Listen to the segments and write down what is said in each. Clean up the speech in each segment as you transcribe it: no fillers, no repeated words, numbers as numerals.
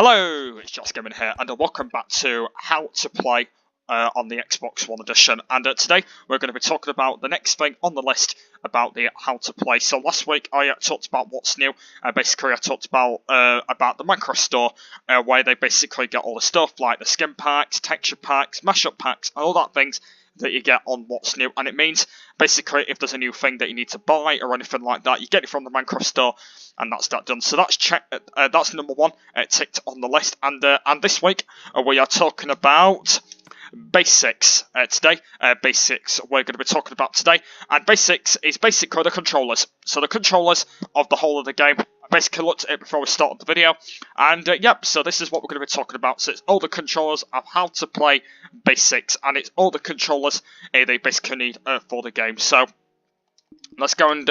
Hello, it's Just Gaming here, and welcome back to How to Play on the Xbox One Edition. And today we're going to be talking about the next thing on the list about the How to Play. So last week I talked about what's new. Basically, I talked about the Minecraft store, where they basically get all the stuff like the skin packs, texture packs, mashup packs, and all that things that you get on what's new. And it means basically if there's a new thing that you need to buy or anything like that, you get it from the Minecraft store, and that's that done. So that's that's number one ticked on the list. And this week we are talking about basics today. Basics we're going to be talking about today, and basics is basically the controllers. So the controllers of the whole of the game. I basically looked at it before we started the video, and yep, so this is what we're going to be talking about. So it's all the controllers of how to play basics, and it's all the controllers they basically need for the game. So let's go and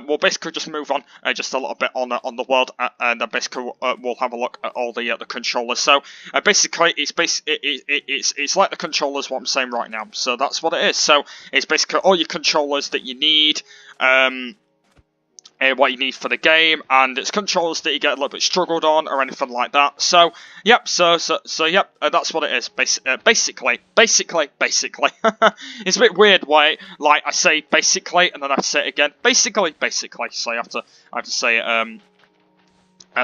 we'll basically just move on just a little bit on the world, and then basically we'll have a look at all the controllers. So basically, it's like the controllers what I'm saying right now. So that's what it is. So it's basically all your controllers that you need. What you need for the game, and it's controllers that you get a little bit struggled on or anything like that. So yep, so yep, that's what it is. Basically. It's a bit weird why, like, I say basically and then I have to say it again. Basically. So I have to say it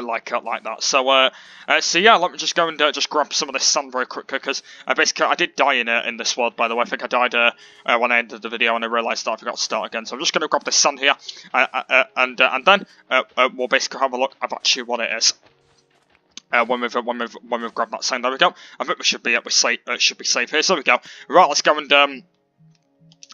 like that. So so yeah, let me just go and just grab some of this sand very quickly, because basically I did die in this world, by the way. I think I died when I ended the video and I realised that I forgot to start again. So I'm just going to grab this sand here, and then we'll basically have a look at actually what it is. When we've grabbed that sand, there we go. I think we should be safe here. So there we go. Right, let's go and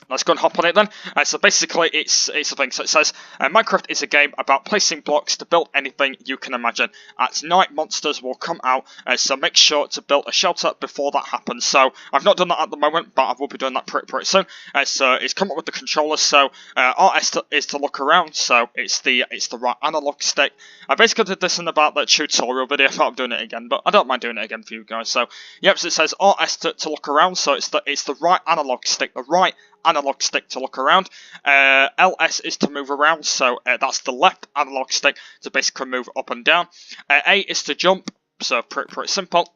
let's go and hop on it then. So basically, it's a thing. So it says, Minecraft is a game about placing blocks to build anything you can imagine. At night, monsters will come out, so make sure to build a shelter before that happens. So I've not done that at the moment, but I will be doing that pretty soon. So it's come up with the controllers. So RS is to look around. So it's the right analog stick. I basically did this in about the tutorial video, but I'm doing it again. But I don't mind doing it again for you guys. So yep, so it says RS to look around. So it's the right analog stick, the right analog stick to look around. LS is to move around, so that's the left analog stick to basically move up and down. A is to jump, so pretty simple.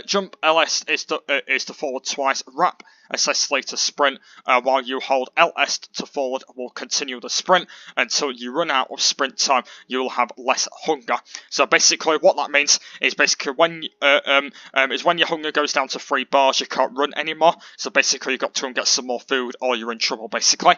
Jump. LS is to forward twice. Wrap essentially to sprint, while you hold LS to forward will continue the sprint until you run out of sprint time. You will have less hunger. So basically what that means is basically when your hunger goes down to 3 bars, you can't run anymore. So basically you've got to go and get some more food or you're in trouble basically.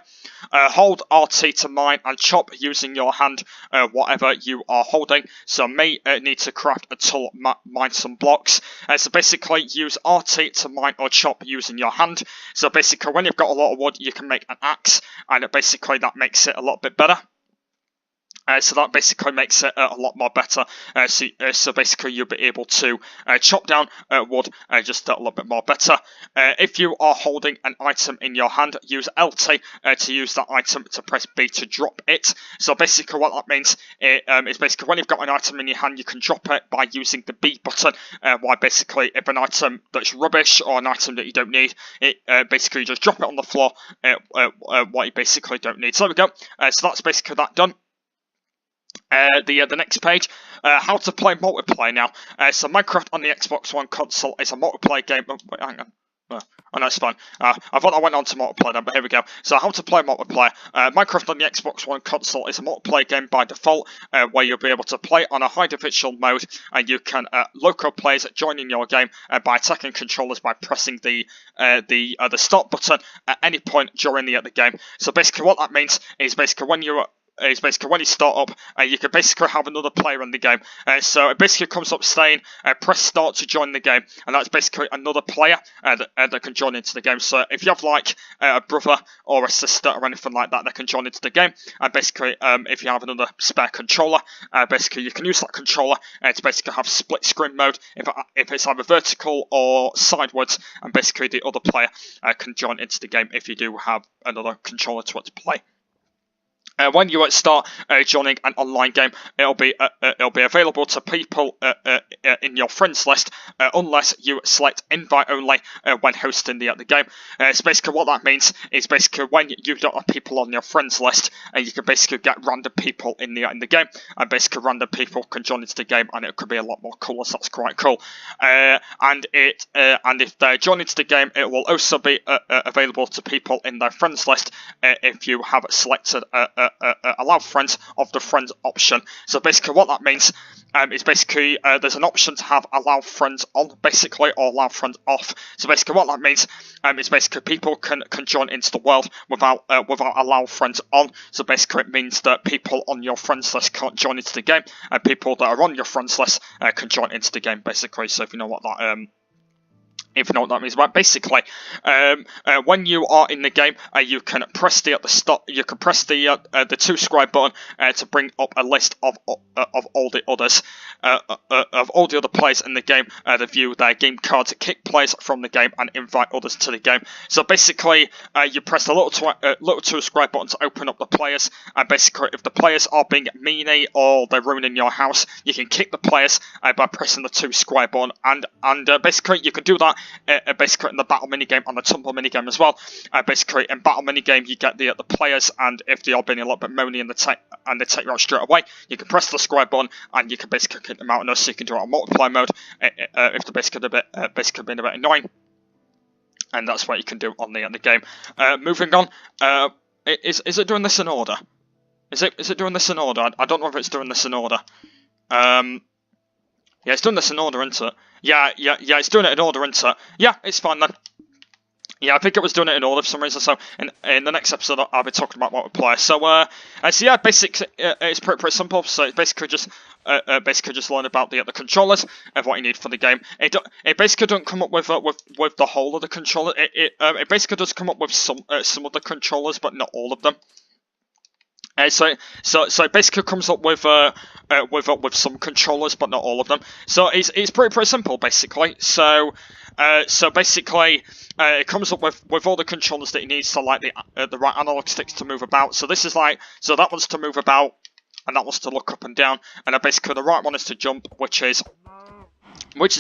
Hold RT to mine and chop using your hand, whatever you are holding. So may need to craft a tool, mine some blocks. So basically use RT to mine or chop using your hand. So basically when you've got a lot of wood, you can make an axe, and basically that makes it a lot bit better. So that basically makes it a lot more better. So basically you'll be able to chop down wood just a little bit more better. If you are holding an item in your hand, use LT to use that item, to press B to drop it. So basically what that means is basically when you've got an item in your hand, you can drop it by using the B button. Why basically if an item that's rubbish or an item that you don't need, it basically you just drop it on the floor, what you basically don't need. So there we go. So that's basically that done. The next page, how to play multiplayer now. So Minecraft on the Xbox One console is a multiplayer game. Oh, wait, hang on. Oh no, it's fine. I thought I went on to multiplayer then, but here we go. So how to play multiplayer. Minecraft on the Xbox One console is a multiplayer game by default, where you'll be able to play on a high definition mode, and you can local players join in your game by attacking controllers by pressing the start button at any point during the game. So basically what that means is basically when you start up, you can basically have another player in the game. So it basically comes up saying, press start to join the game, and that's basically another player that can join into the game. So if you have like a brother or a sister or anything like that, that can join into the game. And basically, if you have another spare controller, basically you can use that controller to basically have split screen mode if it's either vertical or sideways, and basically the other player can join into the game if you do have another controller to play. When you start joining an online game, it'll be available to people in your friends list unless you select invite only when hosting the game. So basically, what that means is basically when you don't have people on your friends list, you can basically get random people in the game, and basically random people can join into the game, and it could be a lot more cool. So that's quite cool. And if they're joining into the game, it will also be available to people in their friends list if you have selected allow friends of the friends option. So basically what that means is basically there's an option to have allow friends on basically, or allow friends off. So basically what that means is basically people can join into the world without allow friends on. So basically it means that people on your friends list can't join into the game, and people that are on your friends list can join into the game basically. So if you know what that means. But basically, when you are in the game, you can press the the 2 square button to bring up a list of all the others of all the other players in the game to view their game cards, kick players from the game, and invite others to the game. So basically, you press the little 2 square button to open up the players, and basically, if the players are being meanie or they're ruining your house, you can kick the players by pressing the 2 square button, and basically you can do that. Basically in the battle minigame and the tumble minigame as well. Basically in battle minigame you get the players, and if they are being a little bit moany and they take you out straight away, you can press the square button and you can basically kick them out. And also you can do it on multiplayer mode if they're basically being a bit annoying. And that's what you can do on the game. Moving on, is it doing this in order? Is it doing this in order? I don't know if it's doing this in order. Yeah, it's doing this in order, isn't it? Yeah, it's doing it in order, isn't it? Yeah, it's fine then. Yeah, I think it was doing it in order for some reason. So in the next episode, I'll be talking about what we play. So yeah, basically it's pretty simple. So it's basically just learn about the controllers and what you need for the game. It basically doesn't come up with the whole of the controller. It basically does come up with some of the controllers, but not all of them. So it basically comes up with some controllers, but not all of them. So it's pretty simple basically. So basically it comes up with all the controllers that it needs, so like the right analog sticks to move about. So this is that one's to move about, and that one's to look up and down, and then basically the right one is to jump, which is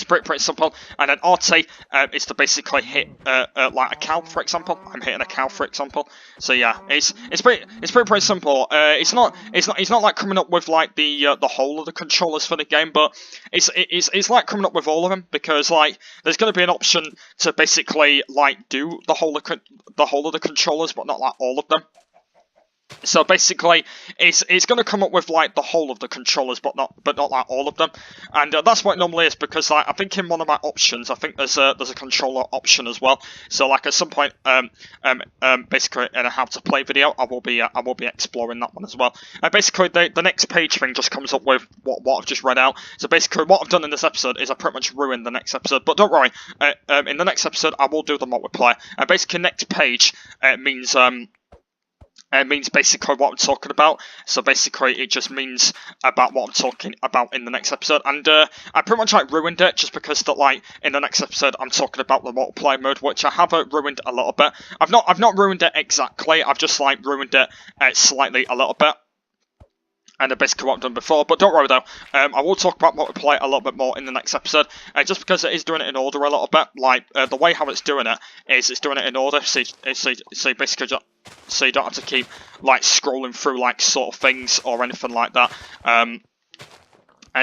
pretty simple. And then RT is to basically hit like a cow, for example. I'm hitting a cow, for example. So yeah, it's pretty simple. It's not like coming up with like the whole of the controllers for the game, but it's like coming up with all of them, because like there's going to be an option to basically like do the whole of the controllers, but not like all of them. So basically, it's going to come up with like the whole of the controllers, but not like all of them, and that's what it normally is. Because like, I think in one of my options, I think there's a controller option as well. So like at some point, basically in a how to play video, I will be exploring that one as well. And basically, the next page thing just comes up with what I've just read out. So basically, what I've done in this episode is I pretty much ruined the next episode. But don't worry, in the next episode, I will do the what we play. And basically, next page means basically what I'm talking about. So basically it just means about what I'm talking about in the next episode. And I pretty much like ruined it just because that like in the next episode I'm talking about the multiplayer mode, which I have ruined a little bit. I've not ruined it exactly. I've just like ruined it slightly a little bit. And basically what I've done before, but don't worry though, I will talk about what we play a little bit more in the next episode, just because it is doing it in order a little bit. Like, the way how it's doing it is it's doing it in order, so basically just, so you don't have to keep, like, scrolling through, like, sort of things or anything like that.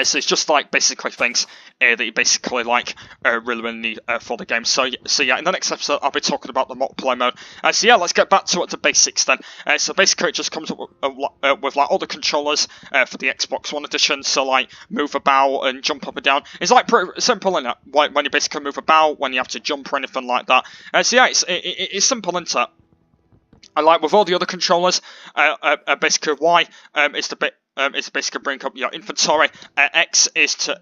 So it's just like basically things that you basically like really need for the game. So yeah, in the next episode I'll be talking about the multiplayer mode. So yeah, let's get back to the basics then. So basically it just comes up with like all the controllers for the Xbox One edition. So like move about and jump up and down. It's like pretty simple, isn't it? Like when you basically move about, when you have to jump or anything like that. So yeah, it's simple, isn't it? And like with all the other controllers, basically Y is the bit. Is basically bring up your inventory. X is to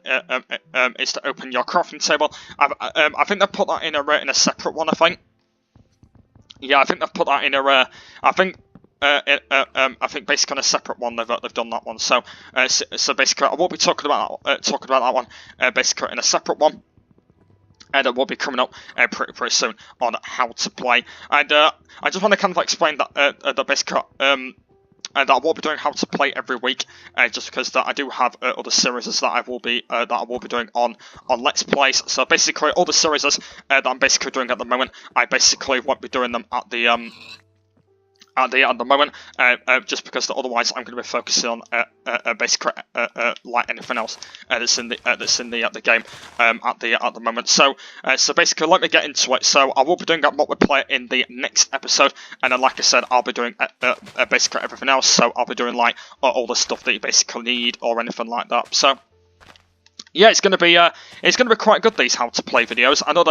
open your crafting table. I think they've put that in a separate one. I think. Yeah, I think they've put that in a. I think basically on a separate one they've done that one. So basically I will be talking about that one basically in a separate one. And it will be coming up pretty soon on how to play. And I just want to kind of explain that basically that I will be doing how to play every week, just because that I do have other series that I will be doing on Let's Plays. So basically, all the series that I'm basically doing at the moment, I basically won't be doing them at the moment, just because otherwise I'm going to be focusing on basically like anything else that's in the game at the moment. So basically, let me get into it. So I will be doing what we play in the next episode, and then like I said, I'll be doing basically everything else. So I'll be doing like all the stuff that you basically need or anything like that. So. Yeah, it's gonna be quite good, these how to play videos. I know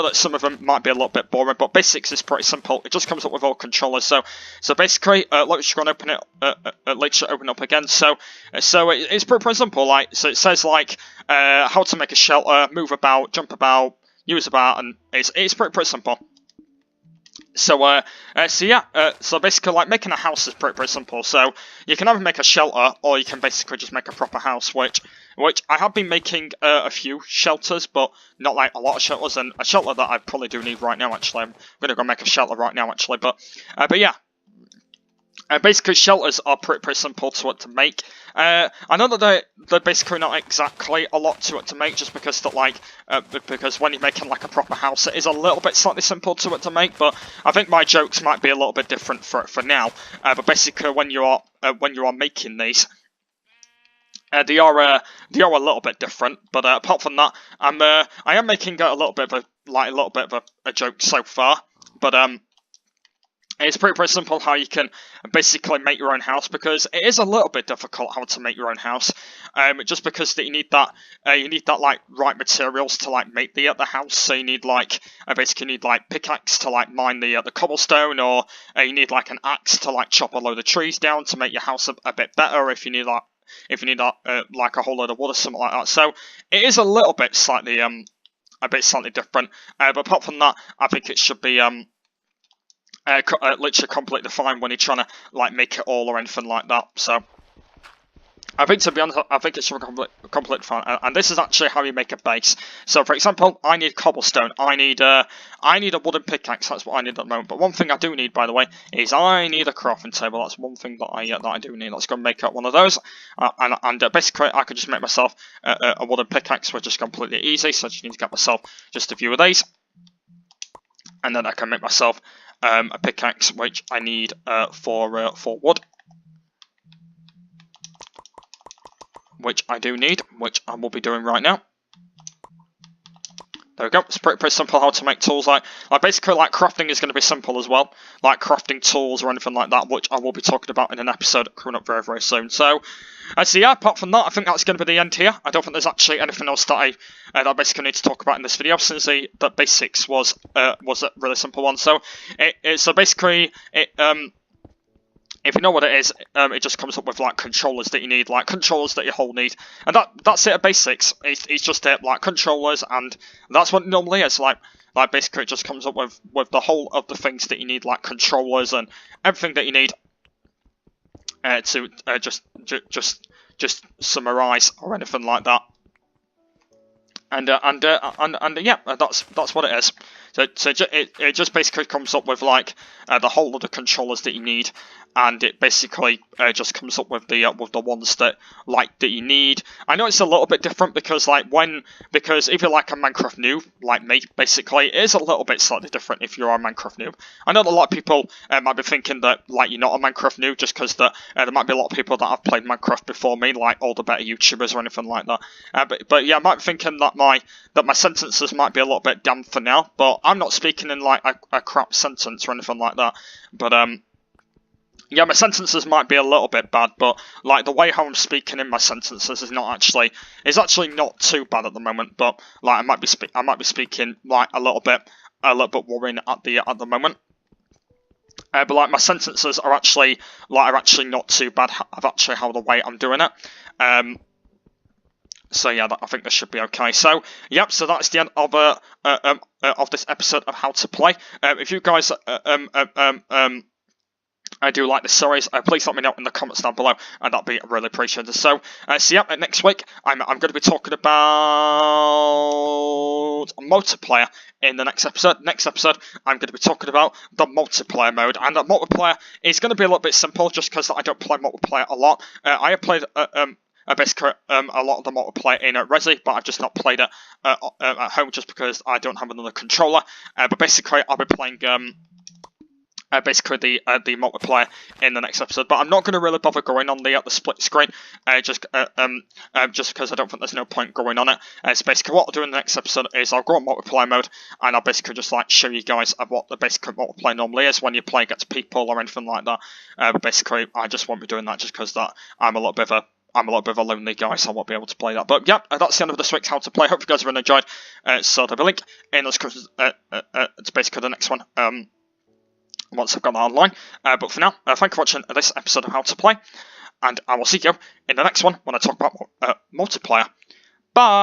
that some of them might be a little bit boring, but basics is pretty simple. It just comes up with all controllers. So basically, let's just go and open it. Let's open up again. So it's pretty simple. Like, so it says like how to make a shelter, move about, jump about, use about, and it's pretty simple. So so basically, like, making a house is pretty simple. So you can either make a shelter, or you can basically just make a proper house, which I have been making a few shelters, but not like a lot of shelters, and a shelter that I probably do need right now, actually. I'm going to go make a shelter right now, actually, but yeah. Basically, shelters are pretty simple to make. I know that they're basically not exactly a lot to make, just because that because when you're making like a proper house, it is a little bit slightly simple to make. But I think my jokes might be a little bit different for now. But basically, when you are making these, they are a little bit different. But apart from that, I am making a little bit of a joke so far. But it's pretty simple how you can basically make your own house, because it is a little bit difficult how to make your own house, just because that you need that like right materials to like make the house. So you need like basically need like pickaxe to like mine the cobblestone, or you need like an axe to like chop a load of trees down to make your house a bit better. If you need like a whole load of wood or something like that. So it is a little bit slightly different. But apart from that, I think it should be literally completely fine when you're trying to like make it all or anything like that. So I think, to be honest, I think it should be completely fine. And this is actually how you make a base. So for example, I need cobblestone. I need a wooden pickaxe. That's what I need at the moment. But one thing I do need, by the way, is I need a crafting table. That's one thing that I do need. Let's go and make up one of those. And basically, I could just make myself a wooden pickaxe, which is completely easy. So I just need to get myself just a few of these, and then I can make myself a pickaxe, which I need for wood, which I do need, which I will be doing right now. There we go. It's pretty simple how to make tools. Like basically, like crafting is going to be simple as well. Like crafting tools or anything like that, which I will be talking about in an episode coming up very soon. So yeah, apart from that, I think that's going to be the end here. I don't think there's actually anything else that I basically need to talk about in this video, since the basics was a really simple one. So basically if you know what it is, it just comes up with like controllers that you need, like controllers that your whole need, and that's it at basics. It's just like controllers, and that's what it normally is. Like basically it just comes up with the whole of the things that you need, like controllers and everything that you need to just summarize or anything like that. And yeah, that's what it is. So it just basically comes up with like the whole of the controllers that you need, and it basically just comes up with the ones that you need. I know it's a little bit different because if you're like a Minecraft noob like me, basically it is a little bit slightly different if you're a Minecraft noob. I know that a lot of people might be thinking that like you're not a Minecraft noob just because there might be a lot of people that have played Minecraft before me, like all the better YouTubers or anything like that. But yeah, I might be thinking that my sentences might be a little bit damp for now, but I'm not speaking in like a crap sentence or anything like that. But yeah, my sentences might be a little bit bad, but like the way how I'm speaking in my sentences is actually not too bad at the moment. But like I might be speaking like a little bit worrying at the moment. But like my sentences are actually not too bad. Of actually how the way I'm doing it. So yeah, I think this should be okay. So yep, so that's the end of this episode of How to Play. If you guys do like this series, please let me know in the comments down below, and that'd be really appreciated. So, yeah, next week I'm going to be talking about multiplayer in the next episode. Next episode, I'm going to be talking about the multiplayer mode, and the multiplayer is going to be a little bit simple, just because I don't play multiplayer a lot. I have played basically a lot of the multiplayer in Resi, but I've just not played it at home just because I don't have another controller. But basically, I'll be playing basically the multiplayer in the next episode, but I'm not going to really bother going on the split screen, just because I don't think there's no point going on it. So basically, what I'll do in the next episode is I'll go on multiplayer mode, and I'll basically just like show you guys what the basic multiplayer normally is when you play against people or anything like that. But basically, I just won't be doing that just because that I'm a little bit of a lonely guy, so I won't be able to play that. But yeah, that's the end of this week's How to Play. Hope you guys have enjoyed. So there'll be a link in the description to basically the next one. Once I've got that online. But for now, thank you for watching this episode of How to Play, and I will see you in the next one when I talk about multiplayer. Bye!